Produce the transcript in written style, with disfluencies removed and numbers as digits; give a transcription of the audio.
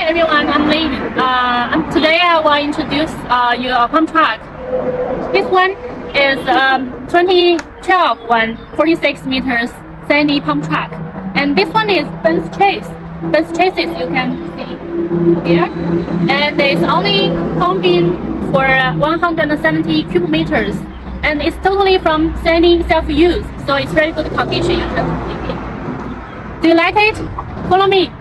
everyone, I'm Lynn. Today I will introduce you a pump truck. This one is 2012 one, 46 meters Sany pump truck. And this one is Benz Chase. Benz Chases you can see here. And it's only pumping for 170 cubic meters. And it's totally from Sany self-use, so it's very good condition. You can see it. Do you like it? Follow me.